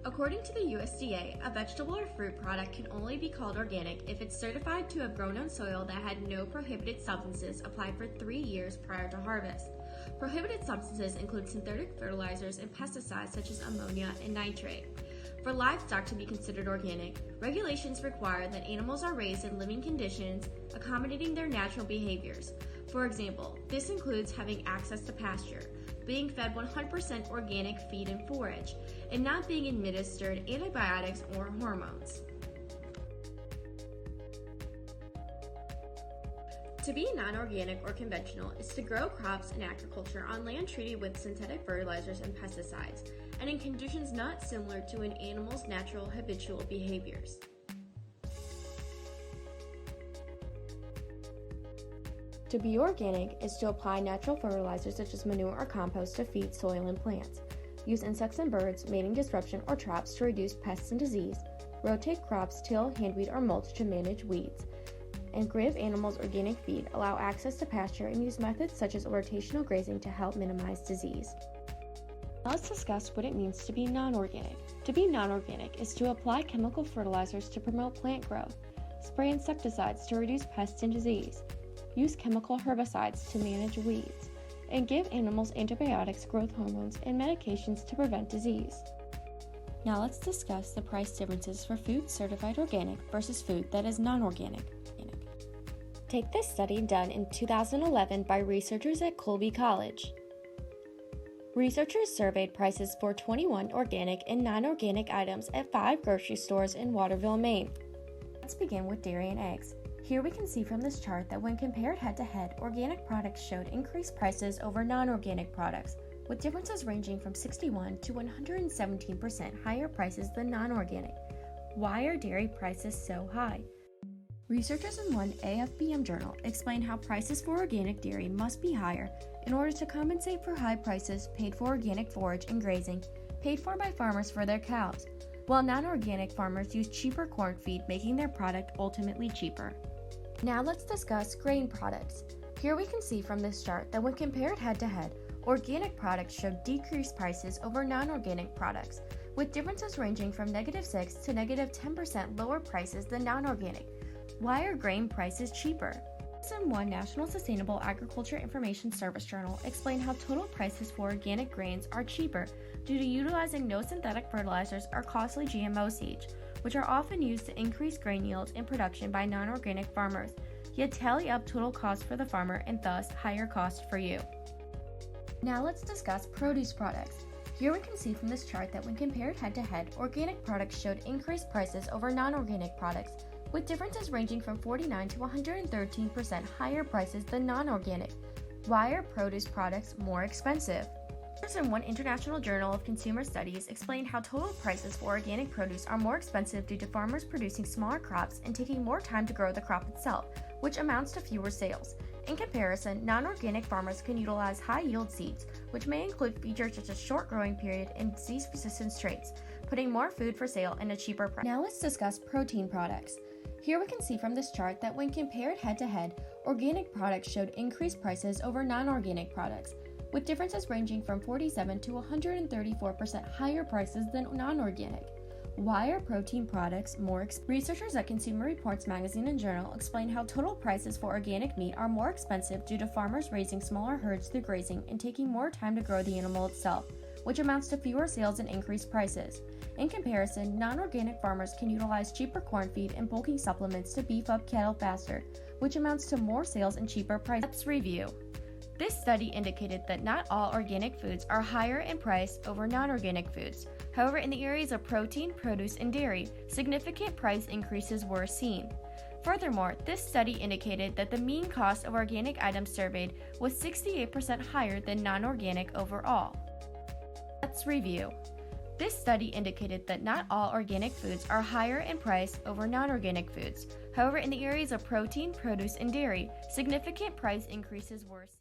According to the USDA, a vegetable or fruit product can only be called organic if it's certified to have grown on soil that had no prohibited substances applied for 3 years prior to harvest. Prohibited substances include synthetic fertilizers and pesticides such as ammonia and nitrate. For livestock to be considered organic, regulations require that animals are raised in living conditions accommodating their natural behaviors. For example, this includes having access to pasture, being fed 100% organic feed and forage, and not being administered antibiotics or hormones. To be non-organic or conventional is to grow crops and agriculture on land treated with synthetic fertilizers and pesticides, and in conditions not similar to an animal's natural habitual behaviors. To be organic is to apply natural fertilizers such as manure or compost to feed soil and plants, use insects and birds, mating disruption, or traps to reduce pests and disease, rotate crops, till, handweed, or mulch to manage weeds, and give animals organic feed, allow access to pasture, and use methods such as rotational grazing to help minimize disease. Now let's discuss what it means to be non-organic. To be non-organic is to apply chemical fertilizers to promote plant growth, spray insecticides to reduce pests and disease, use chemical herbicides to manage weeds, and give animals antibiotics, growth hormones, and medications to prevent disease. Now let's discuss the price differences for food certified organic versus food that is non-organic. Take this study done in 2011 by researchers at Colby College. Researchers surveyed prices for 21 organic and non-organic items at 5 grocery stores in Waterville, Maine. Let's begin with dairy and eggs. Here we can see from this chart that when compared head-to-head, organic products showed increased prices over non-organic products, with differences ranging from 61 to 117% higher prices than non-organic. Why are dairy prices so high? Researchers in one AFBM journal explain how prices for organic dairy must be higher in order to compensate for high prices paid for organic forage and grazing paid for by farmers for their cows, while non-organic farmers use cheaper corn feed, making their product ultimately cheaper. Now let's discuss grain products. Here we can see from this chart that when compared head-to-head, organic products showed decreased prices over non-organic products, with differences ranging from -6 to -10% lower prices than non-organic. Why are grain prices cheaper? One National Sustainable Agriculture Information Service Journal explained how total prices for organic grains are cheaper due to utilizing no synthetic fertilizers or costly GMO seeds, which are often used to increase grain yields and production by non-organic farmers, yet tally up total cost for the farmer and thus higher cost for you. Now let's discuss produce products. Here we can see from this chart that when compared head-to-head, organic products showed increased prices over non-organic products, with differences ranging from 49 to 113% higher prices than non-organic. Why are produce products more expensive? In one International Journal of Consumer Studies explained how total prices for organic produce are more expensive due to farmers producing smaller crops and taking more time to grow the crop itself, which amounts to fewer sales. In comparison, non-organic farmers can utilize high-yield seeds, which may include features such as short growing period and disease-resistance traits, putting more food for sale and a cheaper price. Now let's discuss protein products. Here we can see from this chart that when compared head-to-head, organic products showed increased prices over non-organic products, with differences ranging from 47 to 134% higher prices than non-organic. Why are protein products more expensive? Researchers at Consumer Reports magazine and journal explain how total prices for organic meat are more expensive due to farmers raising smaller herds through grazing and taking more time to grow the animal itself, which amounts to fewer sales and increased prices. In comparison, non-organic farmers can utilize cheaper corn feed and bulking supplements to beef up cattle faster, which amounts to more sales and cheaper prices. Let's review. This study indicated that not all organic foods are higher in price over non-organic foods. However, in the areas of protein, produce, and dairy, significant price increases were seen. Furthermore, this study indicated that the mean cost of organic items surveyed was 68% higher than non-organic overall. Let's review. This study indicated that not all organic foods are higher in price over non-organic foods. However, in the areas of protein, produce, and dairy, significant price increases were seen.